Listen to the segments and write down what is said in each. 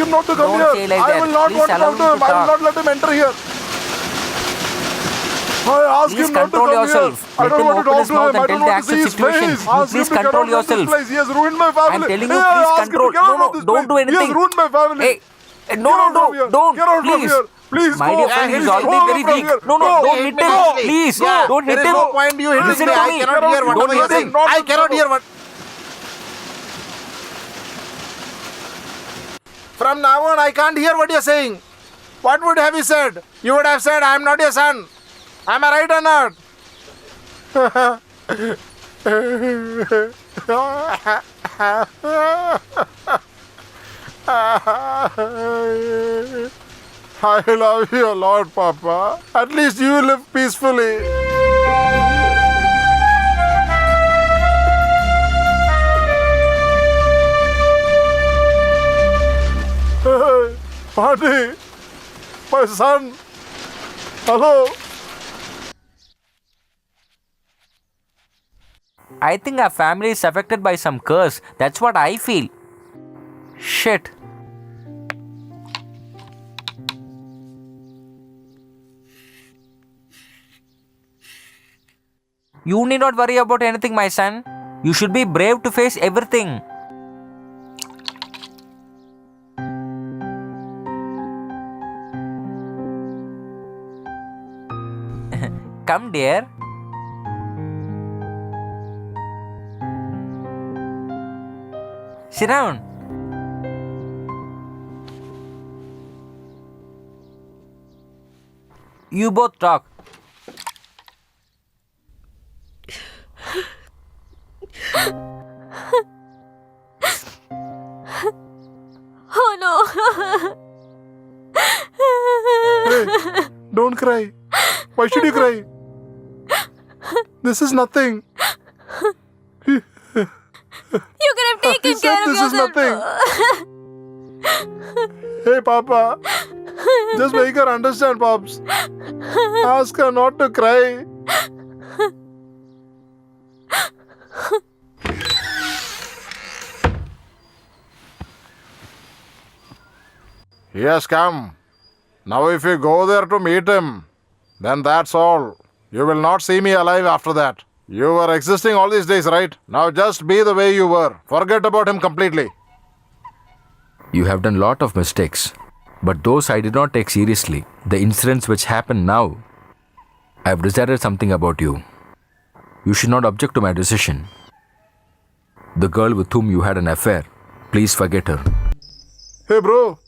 him not to come Don't here. say like I that. will not Please want to allow talk to him him. to I will talk. not let him enter here. I asked Please him not to control come yourself. here. I Let don't him want to open talk his to mouth him. I and don't tell the want to see actual his situation. face. You Ask please him to get control out from this yourself. place. He has ruined my family. I'm telling you, Hey, please ask him to control. get out No, of this don't place. do He anything. has ruined my family. Hey, Get no, out from here. don't. Get out from Please. here. Please My go. dear friend, Please he's go already very from weak. here. No, Go. don't hit him. Go. Please, Go. don't hit There is him. no point you hitting Listen me. to I me. cannot Get hear out. whatever Don't you're listen. saying. Not I listen. cannot hear what. From now on, I can't hear what you're saying. What would have you said? You would have said, I'm not your son. Am I right or not? I love you a lot, Papa. At least you live peacefully. Hey, Marty, my son. Hello. I think our family is affected by some curse. That's what I feel. Shit. You need not worry about anything, my son. You should be brave to face everything. Come, dear. Sit down. You both talk. Oh no! Hey, don't cry. Why should you cry? This is nothing. You could have He taken said care of this is yourself. Hey, Papa. Just make her understand, Pops. Ask her not to cry. He has come. Now if you go there to meet him, then that's all. You will not see me alive after that. You were existing all these days, right? Now just be the way you were. Forget about him completely. You have done lot of mistakes, but those I did not take seriously. The incidents which happen now, I have decided something about you. You should not object to my decision. The girl with whom you had an affair, please forget her. Hey bro,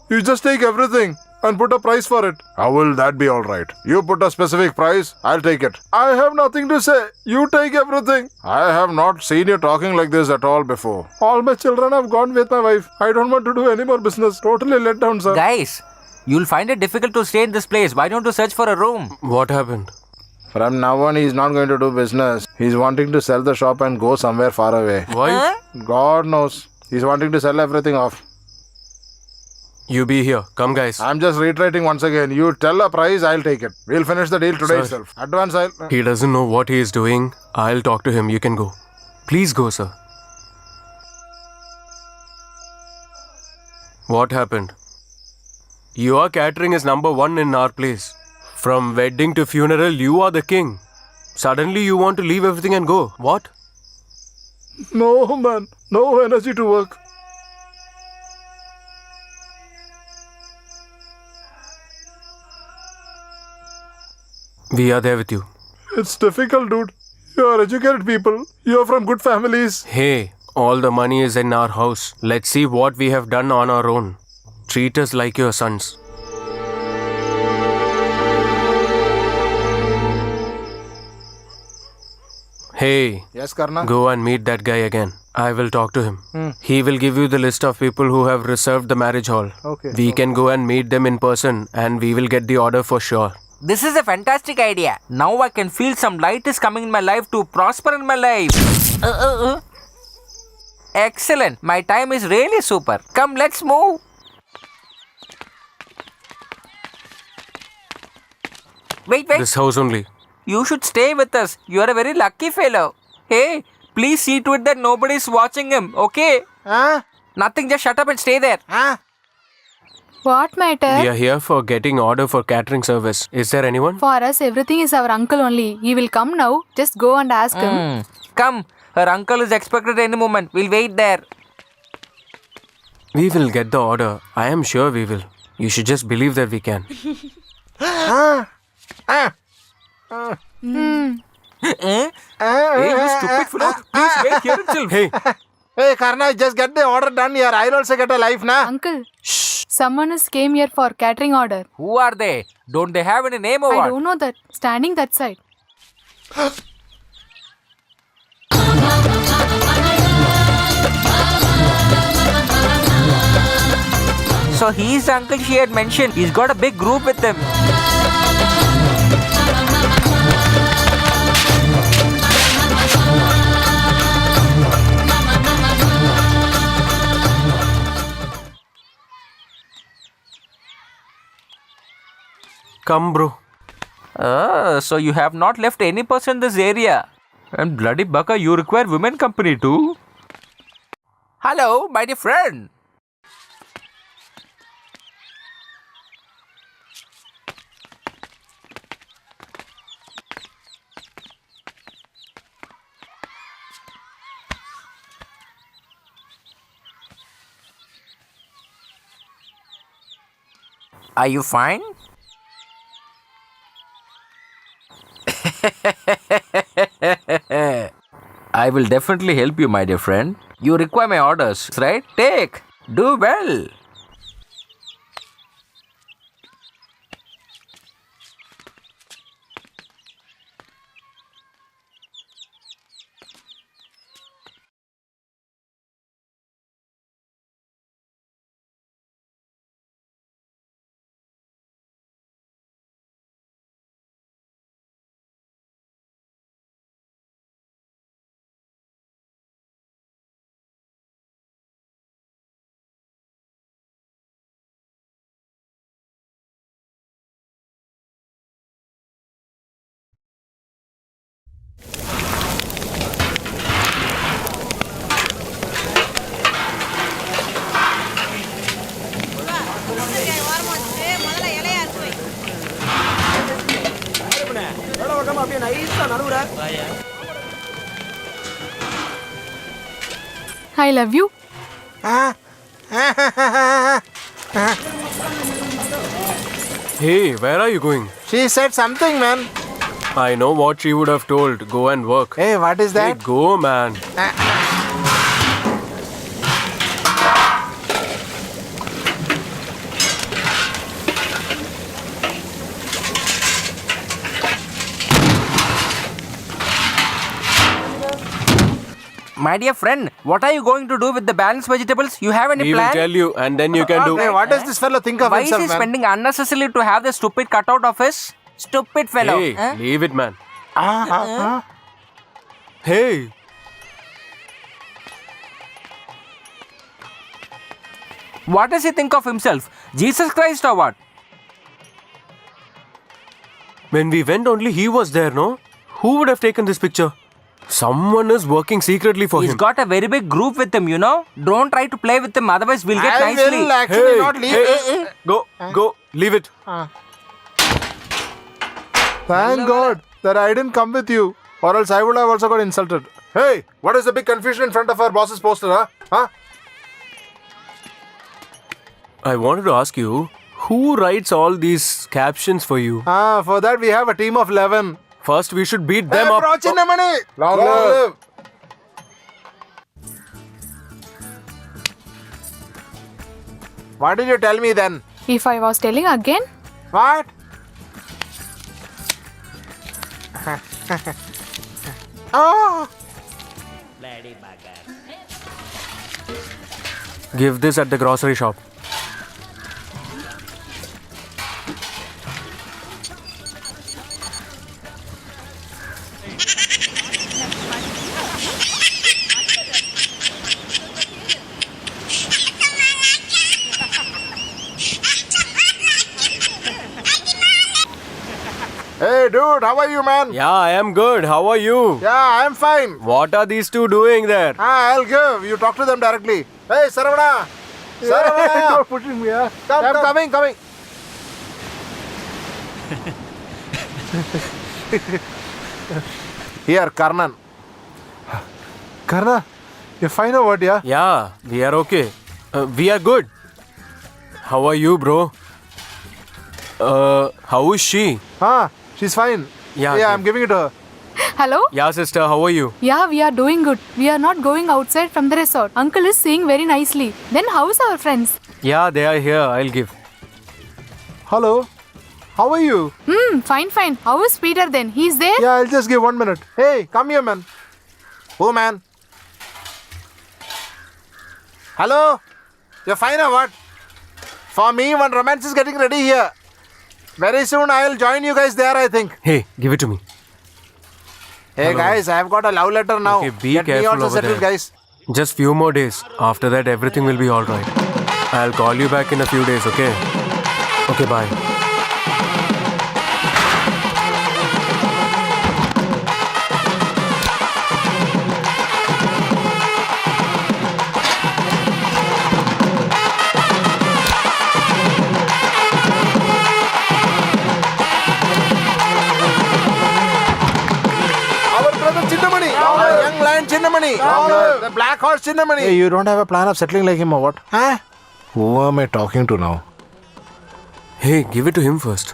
you just take everything and put a price for it. How will that be alright? You put a specific price, I'll take it. I have nothing to say. You take everything. I have not seen you talking like this at all before. All my children have gone with my wife. I don't want to do any more business. Totally let down, sir. Guys, you'll find it difficult to stay in this place. Why don't you search for a room? What happened? From now on, he's not going to do business. He's wanting to sell the shop and go somewhere far away. Why? God knows. He's wanting to sell everything off. You be here. Come, guys. I'm just reiterating once again. You tell a price, I'll take it. We'll finish the deal today Sir. itself. Advance, I'll... He doesn't know what he is doing. I'll talk to him. You can go. Please go, sir. What happened? Your catering is number one in our place. From wedding to funeral, you are the king. Suddenly you want to leave everything and go. What? No, man. No energy to work. We are there with you. It's difficult, dude. You're educated people. You're from good families. Hey, all the money is in our house. Let's see what we have done on our own. Treat us like your sons. Hey, Yes, Karna? go and meet that guy again. I will talk to him. He will give you the list of people who have reserved the marriage hall. Okay. We can go and meet them in person and we will get the order for sure. This is a fantastic idea. Now I can feel some light is coming in my life to prosper in my life. Excellent. My time is really super. Come, let's move. Wait. This house only. You should stay with us. You are a very lucky fellow. Hey, please see to it that nobody is watching him, okay? Huh? Nothing, just shut up and stay there. Huh? What matter? We are here for getting order for catering service. Is there anyone? For us, everything is our uncle only. He will come now. Just go and ask him. Come, her uncle is expected any moment. We'll wait there. We will get the order. I am sure we will. You should just believe that we can. Hey, you stupid fellow. Please wait here itself. Hey, Hey, Karna, just get the order done here. I'll also get a life, na? Uncle, someone has came here for catering order. Who are they? Don't they have any name or I what? don't know that. Standing that side. So he's the uncle she had mentioned. He's got a big group with him. come, bro. So you have not left any person in this area. And bloody baka, you require women company too? Hello, my dear friend. Are you fine? I will definitely help you, my dear friend. You require my orders, right? Take. Do well. I love you. Hey, where are you going? She said something, man. I know what she would have told. Go and work. Hey, what is Hey, that? go, man. My dear friend, what are you going to do with the balanced vegetables? You have any We will plan? tell you, and then you can do. Hey, what does this fellow think of Why is himself, he man? spending unnecessarily to have the stupid cutout of his? Stupid fellow. Hey, Huh? leave it, man. Hey, What does he think of himself? Jesus Christ or what? when we went, only he was there, no? Who would have taken this picture? Someone is working secretly for He's him. got a very big group with him, you know. Don't try to play with him, otherwise we'll get I nicely. will actually not leave. Go, leave it. Thank God that I didn't come with you, or else I would have also got insulted. Hey, what is the big confusion in front of our boss's poster, huh? Huh? I wanted to ask you, who writes all these captions for you? For that we have a team of 11. First, we should beat them up. Bro, Chinnamani. Long live. What did you tell me then? If I was telling again, What? Oh, Give this at the grocery shop. Hey, dude, how are you, man? Yeah, I am good. How are you? Yeah, I'm fine. What are these two doing there? I'll give. You talk to them directly. Hey, Saravana, Saravana. You're pushing me, huh? I'm coming. Here, Karnan. Karna, you find out what, yeah? Yeah, we are okay. We are good. How are you, bro? How is she? Huh? She's fine. Yeah, Yeah, good. I'm giving it to her. Hello? Yeah, sister, how are you? Yeah, we are doing good. We are not going outside from the resort. Uncle is saying very nicely. Then how's our friends? Yeah, they are here. I'll give. Hello? How are you? Fine. How is Peter then? He's there? Yeah, I'll just give 1 minute. Hey, come here, man. Who, man? Hello? You're fine or what? For me, one romance is getting ready here. Very soon I'll join you guys there, I think. Hey, give it to me. Hey guys, I've got a love letter now. Okay, be Get me careful also over settled, there. guys. Just few more days. After that, everything will be alright. I'll call you back in a few days, okay? Okay, bye. Our brother Chinnamani. Our young lion Chinnamani. The black horse Chinnamani. Hey, you don't have a plan of settling like him or what? Huh? Who am I talking to now? Hey, give it to him first.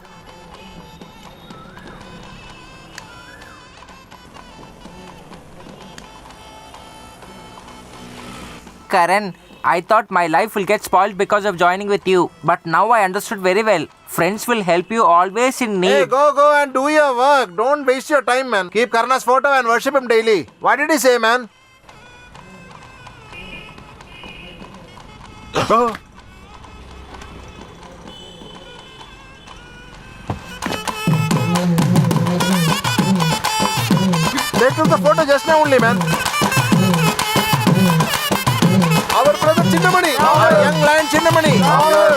Karan, I thought my life will get spoiled because of joining with you, but now I understood very well. Friends will help you always in need. Hey, go and do your work. Don't waste your time, man. Keep Karna's photo and worship him daily. What did he say, man? Oh, They took the photo just now only, man. Our brother Chinnamani. Our young lion Chinnamani.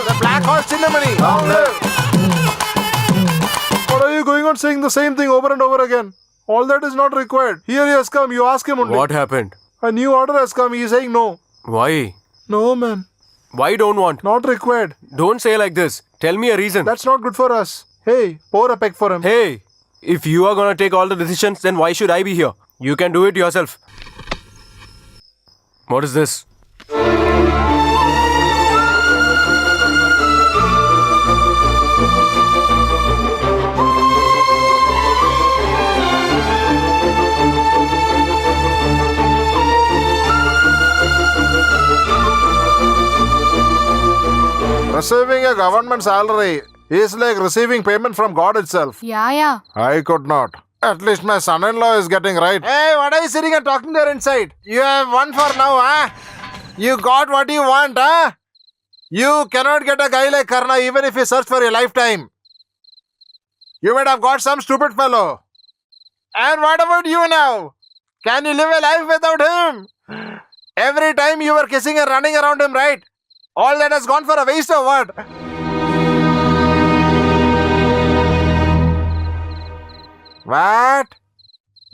The black horse Chinnamani. what are you going on saying the same thing over and over again? All that is not required. Here he has come. You ask him only. What happened? A new order has come. He is saying no. Why? No, man. Why don't want? Not required. Don't say like this. Tell me a reason. That's not good for us. Hey, pour a peck for him. Hey, if you are gonna take all the decisions, then why should I be here? You can do it yourself. What is this? Receiving a government salary is like receiving payment from God itself. Yeah. I could not. At least my son-in-law is getting right. Hey, what are you sitting and talking there inside? You have won for now, huh? You got what you want, huh? You cannot get a guy like Karna even if you search for a lifetime. You might have got some stupid fellow. And what about you now? Can you live a life without him? Every time you were kissing and running around him, right? All that has gone for a waste or what? What?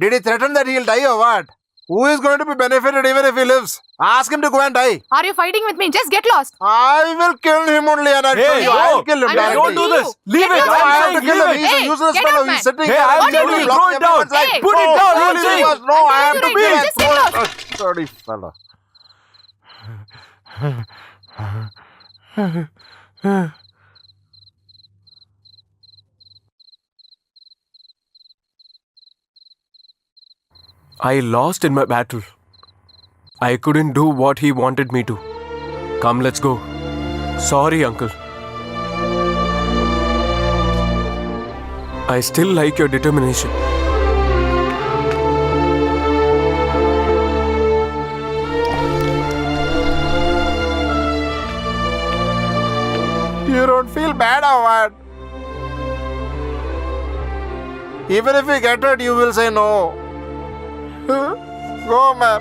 Did he threaten that he'll die or what? Who is going to be benefited even if he lives? Ask him to go and die. Are you fighting with me? Just get lost. I will kill him only and I tell Hey, you, no. I'll kill him. I'm directly. Don't do you. this. Leave Get it. lost. No, I have I'm to saying kill him. leave He's it. a useless get fellow. off, He's man. sitting Hey, here. I'm and telling you, blocking throw it down. everyone's life. Hey, Put it down, No, I'm no, saying. no, I have to telling be you, a just get lost. dirty fellow. I lost in my battle. I couldn't do what he wanted me to. Come, let's go. Sorry, uncle. I still like your determination. You don't feel bad or what? Even if you get it, you will say no. Go, man.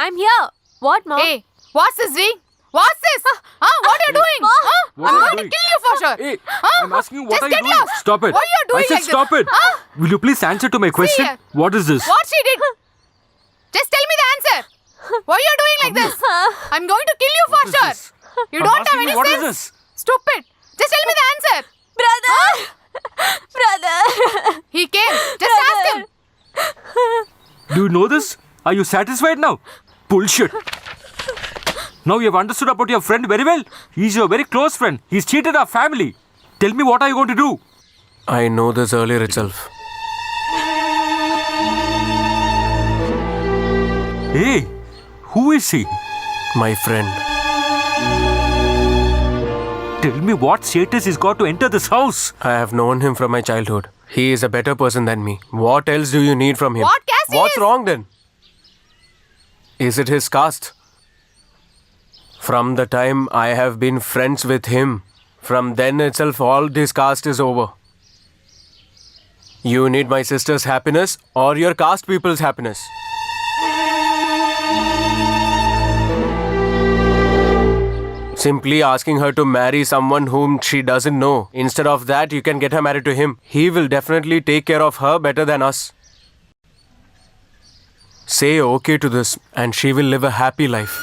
I'm here. What, Mom? Hey, what's this, Zee? What's this? What are you doing? Ma. What I'm are you going doing? to kill you for sure. Hey, Huh? I'm asking you what Just are you get doing? lost. Stop it. What are you doing I said like this? stop it. Huh? Will you please answer to my question? here. What is this? What she did? Just tell me the answer. Why are you doing like this? I'm going to kill you for What is sure. this? You I'm don't have asking any you, what is sense. this? Stupid. Just tell me the answer. Brother! Brother! He came. Just ask him. Do you know this? Are you satisfied now? Bullshit. Now you have understood about your friend very well. He's your very close friend. He's cheated our family. Tell me, what are you going to do? I know this earlier itself. Hey, who is he? My friend. Tell me what status he's got to enter this house. I have known him from my childhood. He is a better person than me. What else do you need from him? What caste he What's is? wrong then? Is it his caste? From the time I have been friends with him, from then itself all this caste is over. You need my sister's happiness or your caste people's happiness. Simply asking her to marry someone whom she doesn't know. Instead of that, you can get her married to him. He will definitely take care of her better than us. Say okay to this, and she will live a happy life.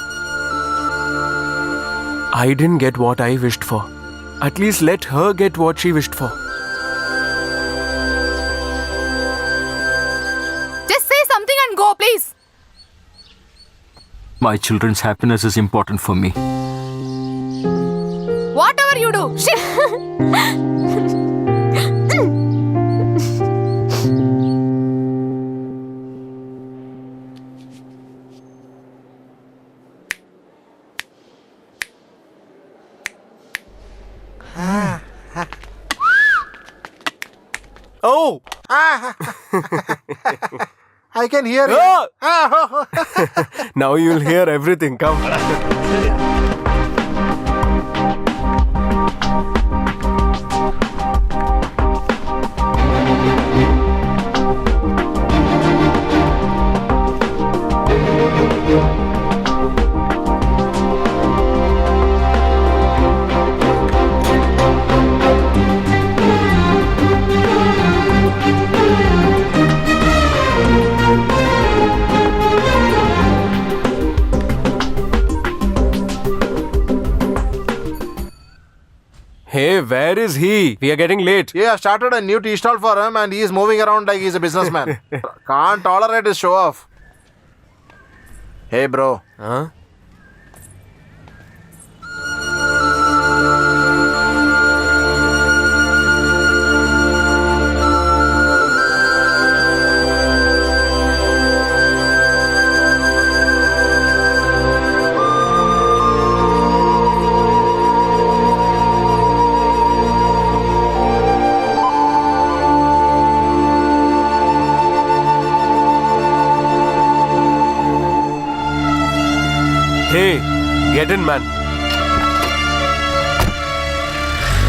I didn't get what I wished for. At least let her get what she wished for. Just say something and go, please. My children's happiness is important for me. Whatever you do. Shit. Oh! I can hear you. Ah! Now you'll hear everything. Come. Hey, where is he? We are getting late. Yeah, started a new tea stall for him and he is moving around like he's a businessman. Can't tolerate his show off. Hey, bro. Huh? Hey, get in, man.